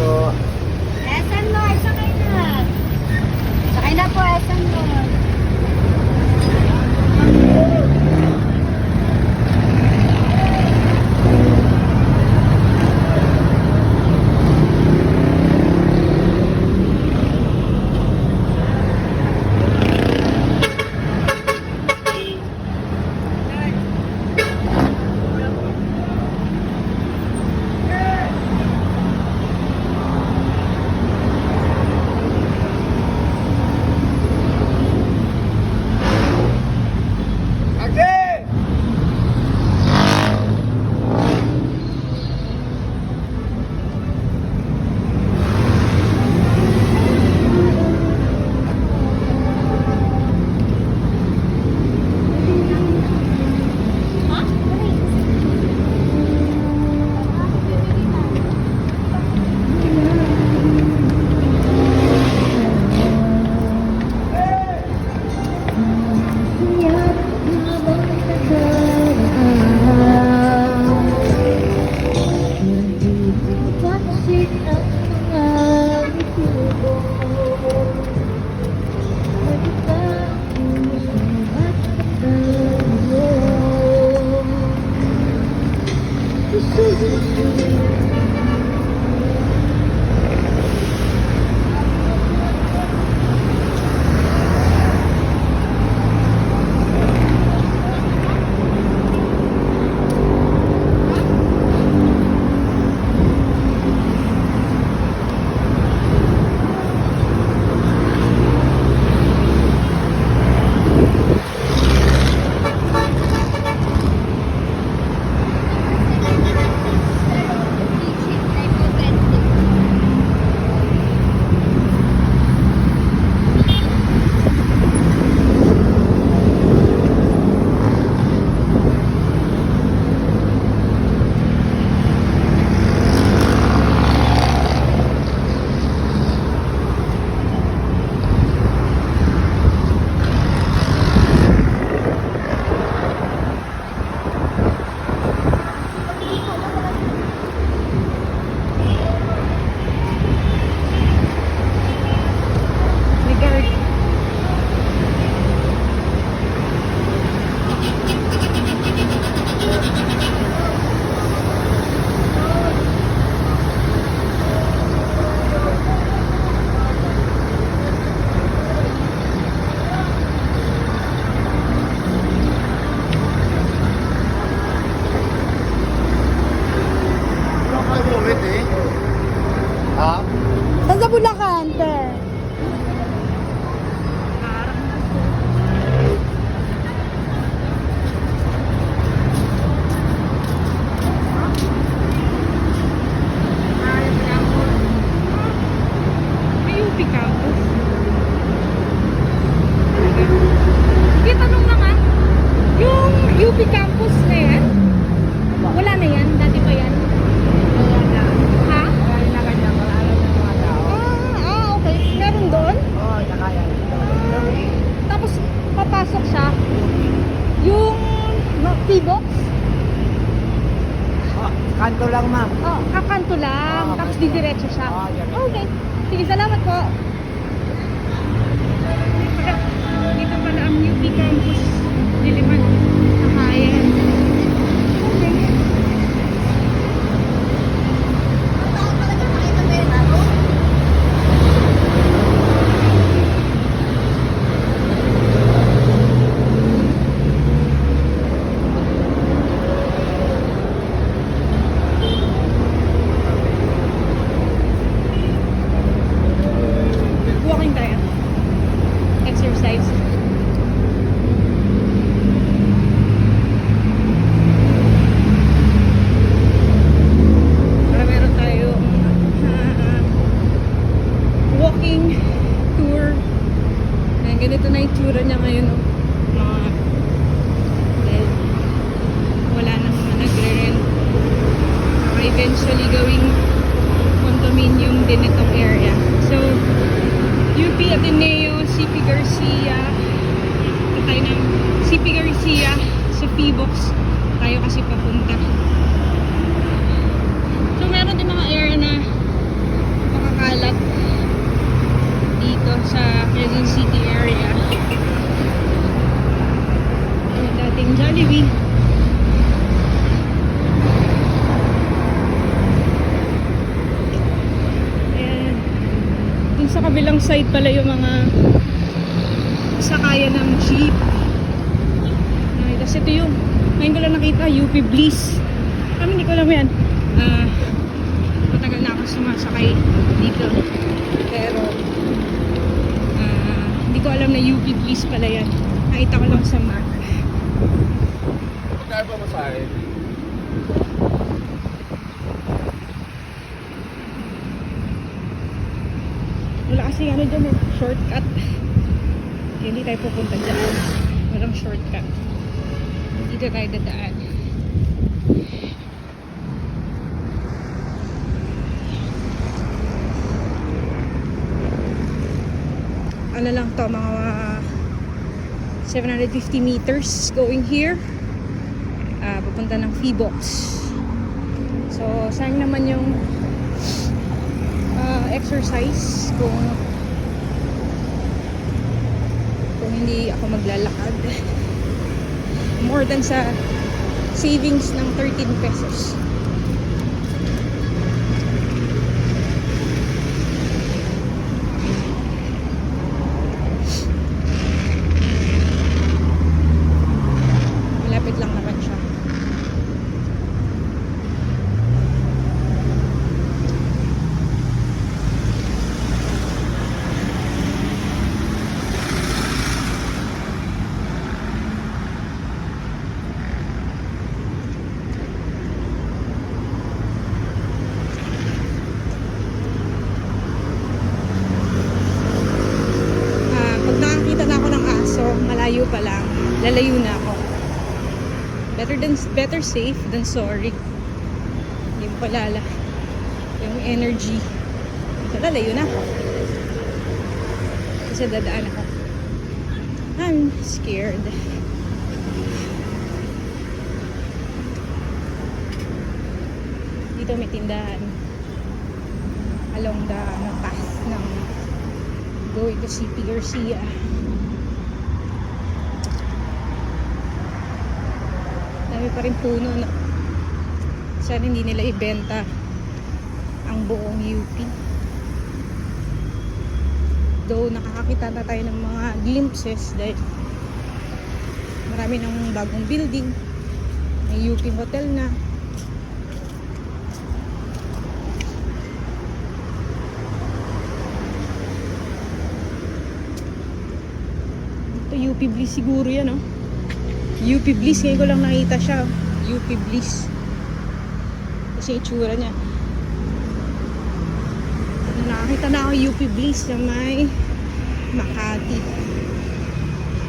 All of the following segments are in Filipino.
po. SM Lord, sakay na. Sakay na po, SM Lord. Saan sa Bulacan, te? May UP campus. Sige, tanong naman. Yung UP campus na yan, wala na yan? Dati pa yan? Ha? Okay. Meron doon? Tapos, papasok siya. Yung T-box? Kanto lang, ma'am. Oh, kakanto lang. Tapos didiretso siya. Okay. Sige, salamat po. Dito pala ang UP campus. Diliman. Nakayan. Okay. Walking tayo. Exercise. Para meron tayo walking tour. Ayan, ganito na yung tsura niya ngayon. Dahil wala na mga nagre-rent. Eventually gawing condominium din itong area. So, UP Ateneo, CP Garcia. Ito tayo ng CP Garcia sa P-Box. Tayo kasi papunta. So, meron din mga area na kabilang side pala yung mga sakayan ng jeep. Ay, tapos ito yung ngayon ko lang nakita, UP Bliss. Kami hindi ko alam yan. Matagal na ako sumasakay dito. Pero hindi ko alam na UP Bliss pala yan. Nakita ko lang sa map. Magkano pa masahe? Wala kasi ano dyan eh, shortcut. Hindi tayo pupunta dyan. Walang shortcut. Dito tayo dadaan. Ano lang to, mga 750 meters going here. Pupunta ng Feebox. So, sayang naman yung exercise kung hindi ako maglalakad. More than sa savings ng 13 pesos. Malapit lang naman siya. Malayo pa lang, lalayo na ako. Better safe than sorry. Hindi mo palala yung energy. So, lalayo na ako. Kasi dadaan ako. I'm scared. Dito may tindahan along the path ng going to CP Garcia. Dami pa rin puno na sana hindi nila ibenta ang buong UP. Though nakakakita na tayo ng mga glimpses dahil marami ng bagong building, may UP hotel na. Ito UP Bliss siguro yan, no? UP Bliss, ngayon ko lang nakita siya. UP Bliss. Kasi itsura niya. Nakakita na ako UP Bliss na may Makati.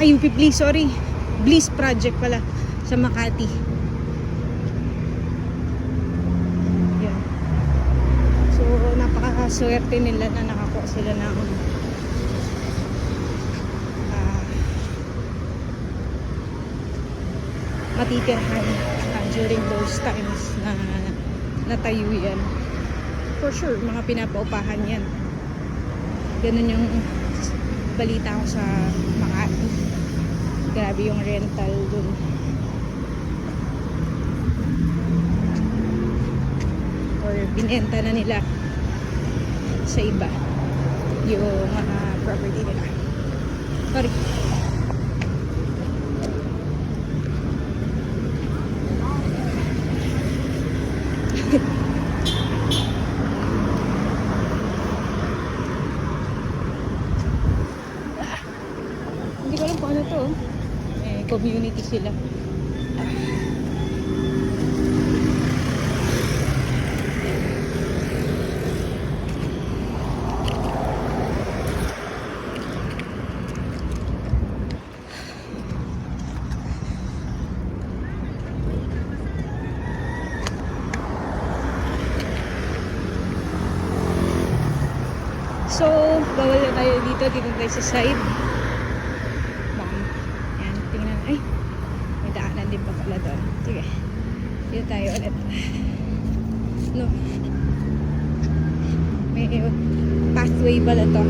Ay, UP Bliss, sorry. Bliss Project pala sa Makati. Yan. So, napakaswerte nila na nakakuha sila ng matitirhan during those times na natayo yan. For sure, mga pinapaupahan yan. Ganun yung balita ko sa Makati. Grabe yung rental dun. Or binenta na nila sa iba yung property nila. Sorry. Hindi ko alam kung ano to. Community sila. So, bawal na tayo dito. Dito tayo sa side. Yan, tingnan. Ay, may daanan din pa pala doon. Sige. Dito tayo ulit. No. May pathway pala to.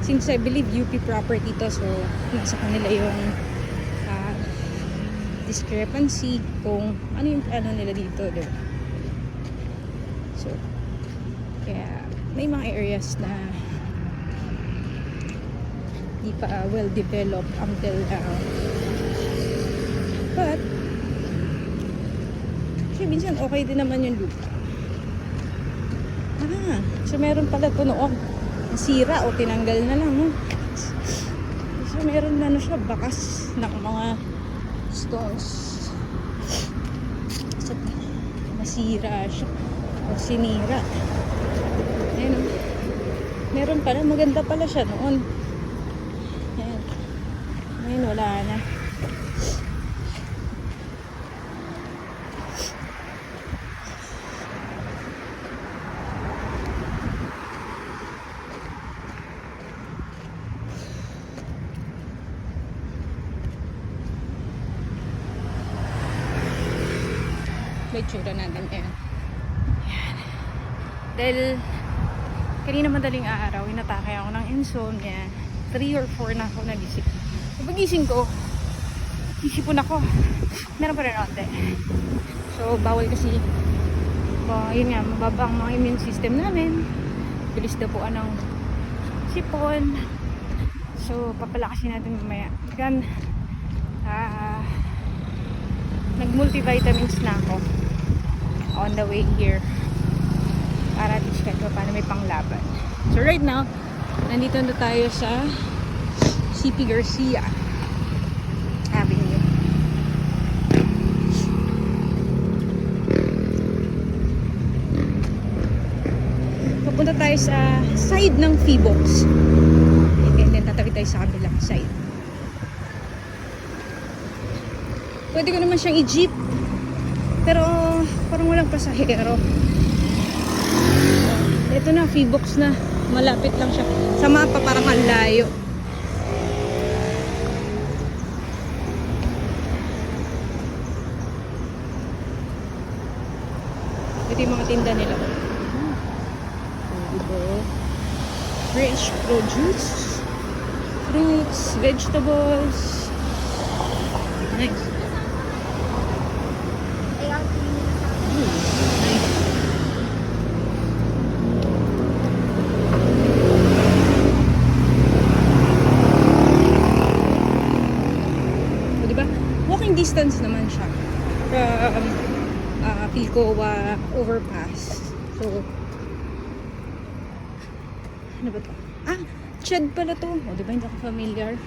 Since I believe UP property to, so nasa kanila yung discrepancy kung ano yung ano nila dito, di ba? So, kaya may mga areas na di pa well developed until now. But kasi minsan okay din naman yung lupa. So meron pala ito noon nasira o tinanggal na lang, no? So meron na ano siya, bakas ng mga stones. So nasira siya o sinira. Ayan, oh. Meron pala, maganda pala siya noon. Ayan. Ngayon wala na. May tsura natin ngayon. Ayan. Dahil kanina madaling araw, inatake ako ng insomnia. 3 or 4 na ako nagising. So, pagising ko, isipon ako. Meron pa rin onte. So, bawal kasi, yun nga, mababa ang mga immune system namin. Bilis dapuan ng sipon. So, papalakasin natin mamaya. Gan, nag-multivitamins na ako on the way here para discuss ko paano may panglaban. So right now, nandito na tayo sa CP Garcia Avenue. Pupunta tayo sa side ng Feebox. And then tatabi tayo sa kabilang side. Pwede ko naman siyang i-jeep. Pero parang walang pasahero. Ito na, Feebox na. Malapit lang siya. Sa mapa parang ang layo. Ito yung mga tinda nila. Fresh produce. Fruits, vegetables. Nice. Distance naman siya from Pilcoa overpass. So ano ba to? Ched pala to. O, diba hindi ako familiar?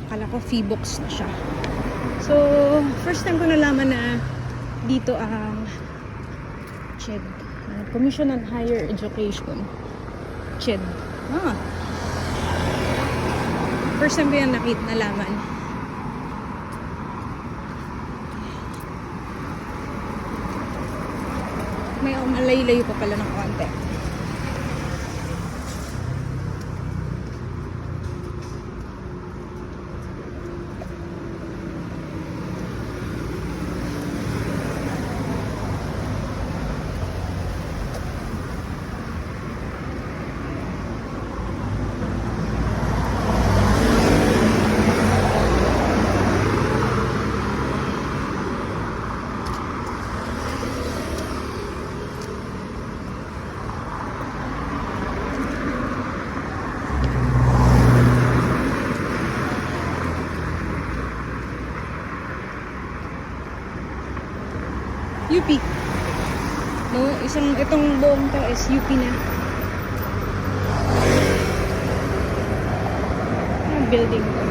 Akala ko Feebox na siya. So first time ko nalaman na dito ang Ched, Commission on Higher Education. Ched. First time ko yan nalaman. May malayo-layo pa pala ng konti. UP. No, itong buong to is UP na. Ang building to.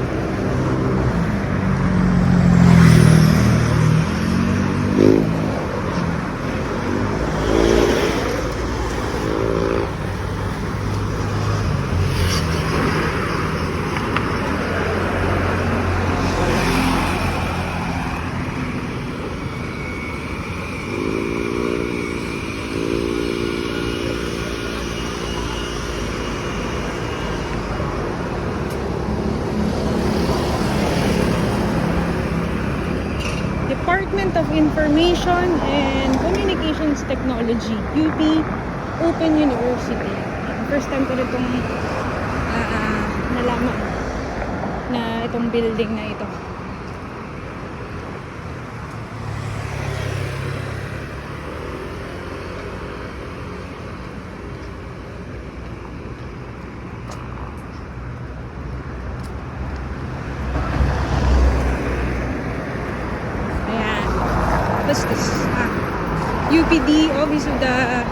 Department of Information and Communications Technology, UP Open University. First time ko rin itong nalaman na itong building na ito. What's this? UPD, Office of the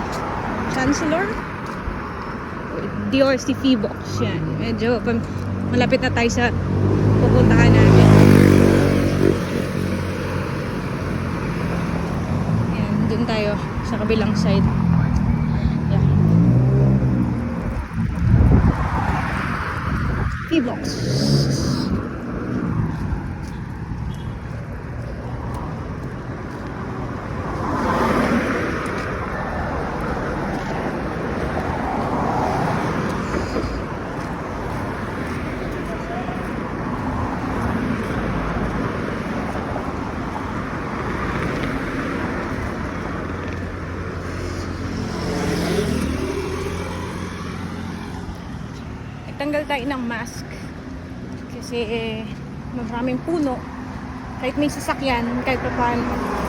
Chancellor. DOST Feebox. Yan. Medyo malapit na tayo sa pupuntahan natin. Yan, dun tayo sa kabilang side. Yeah. Feebox. Tanggal tayo ng mask kasi maraming puno. Kahit may sasakyan, kahit pa paano,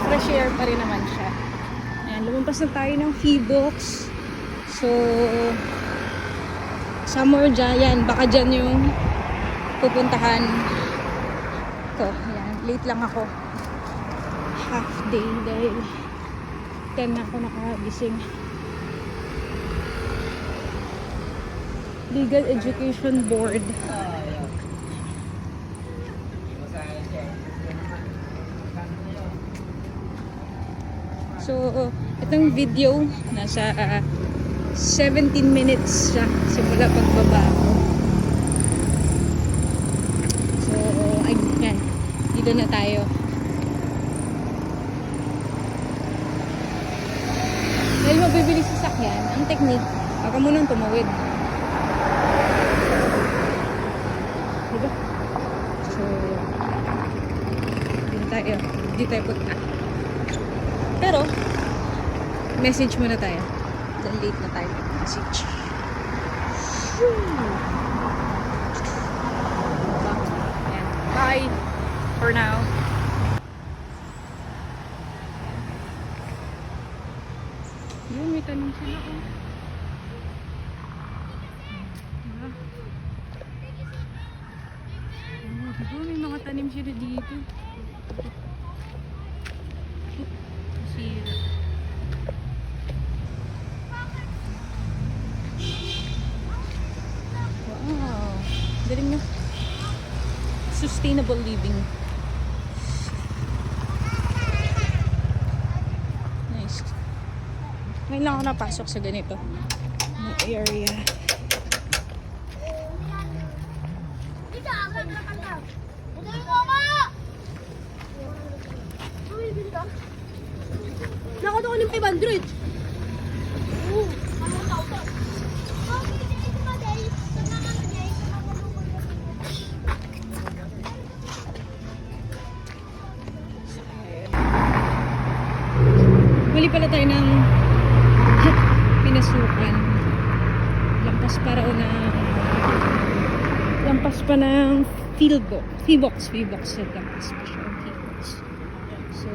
fresh air pa rin naman siya. Ayan, lumampas na tayo ng Feebox. So, somewhere dyan, baka dyan yung pupuntahan ko. Ayan, late lang ako. Half day dahil 10 na ako nakagising. Legal Education Board. So, itong video, nasa 17 minutes siya simula pagbaba ko. So, ayan, dito na tayo. Dahil mabibili sa sakyan, ang technique, baka munang tumawid. Diba? So, di tayo punta. Pero, message muna tayo. Dahil late na tayo mag-message. Ayan. Bye! For now. Yun, may tanong sila ko. Diba, may mga tanim sila dito. Sira. Wow. Galing nyo. Sustainable living. Nice. Ngayon lang ako napasok sa ganito. May area. Nakatawa ng 500. Mali pala tayo ng pinasukan. Lampas pa ng Feebox. Lampas pa siya ng Feebox. So,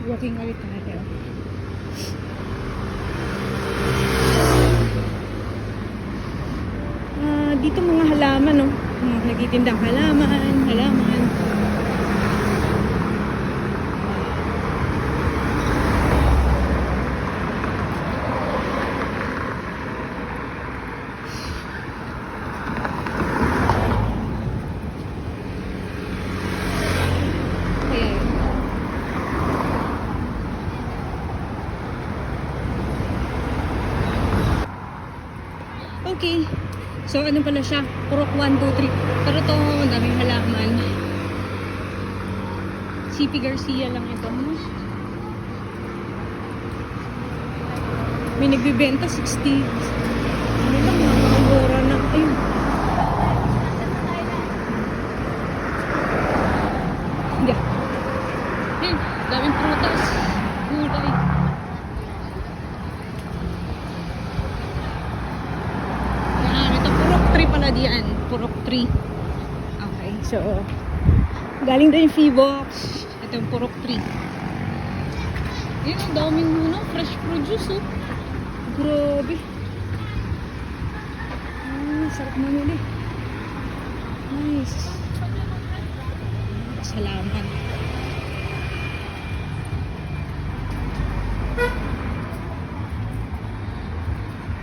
walking ulit tayo. Dito mga halaman, no? Nagtitindang halaman. Okay. So, ano pala siya? Purok 1, 2, 3. Pero to, daming halaman. CP Garcia lang ito. May nagbibenta 60. Ano lang, mga mura na. Ayun. Yeah. Ayun, daming prutas. Gulay. Pala diyan, Purok 3. Okay, so galing din yung Feebox. Ito yung Purok 3. Yun, ang daming fresh produce, oh. Grabe. Sarap mamili. Nice. Salamat.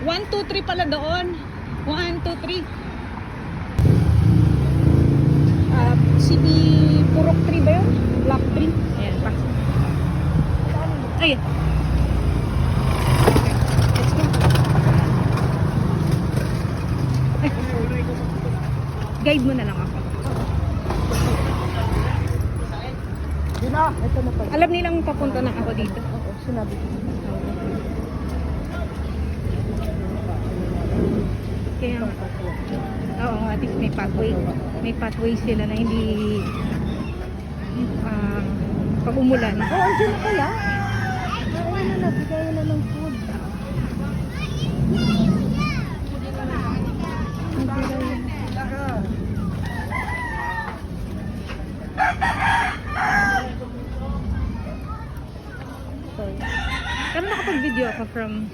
1, 2, 3 pala doon. 1, 2, 3. CP Purok 3 ba yun? Block 3. Ayan pa. Ayun. Let's go. Guide mo na lang ako. Alam nilang papunta na ako dito. Oo, sinabi ko. Kaya nga. Oo, at least may pathway. May pathway sila na hindi pag umulan. Oh, andyan na pala. Ay, na, nabigay na ng food. Pero nakapag-video ako from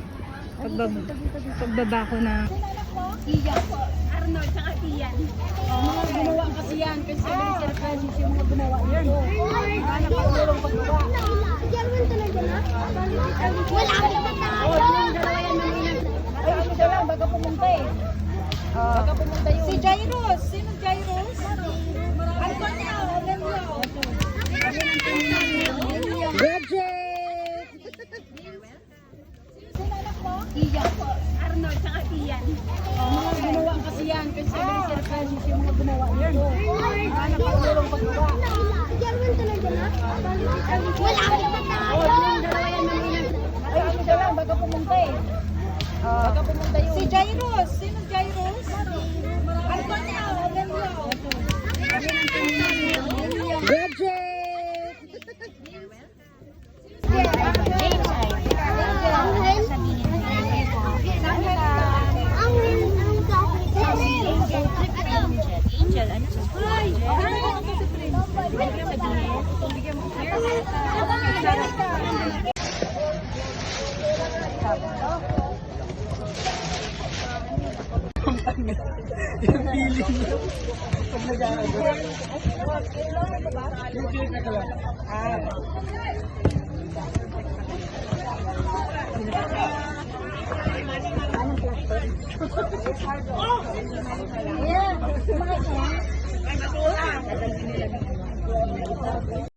pagbaba ko na Iyan. Arnold, saka Iyan. Mga gumawa kasi yan. Kasi Sir Francis yung mga gumawa yan. Mga nakatulong paggawa. German talaga na? Wala ka naman tayo. Ay, ano siya lang, baga pumunta eh. Baga pumunta yun. Si Jairus. Sino Jairus? Antonio. Gadget! Sino anak mo? Iyan. Arnold, saka Iyan. Mga gumawa kasi yan. Kasi Sir Francis yung mga gumawa yan. Mga nakatulong paggawa. German talaga na? Wala ka naman tayo. Ay, ano siya lang, baga pumunta eh. Baga pumunta yun. Si Jairus. Sino Jairus? Antonio. Gadget! Yeah.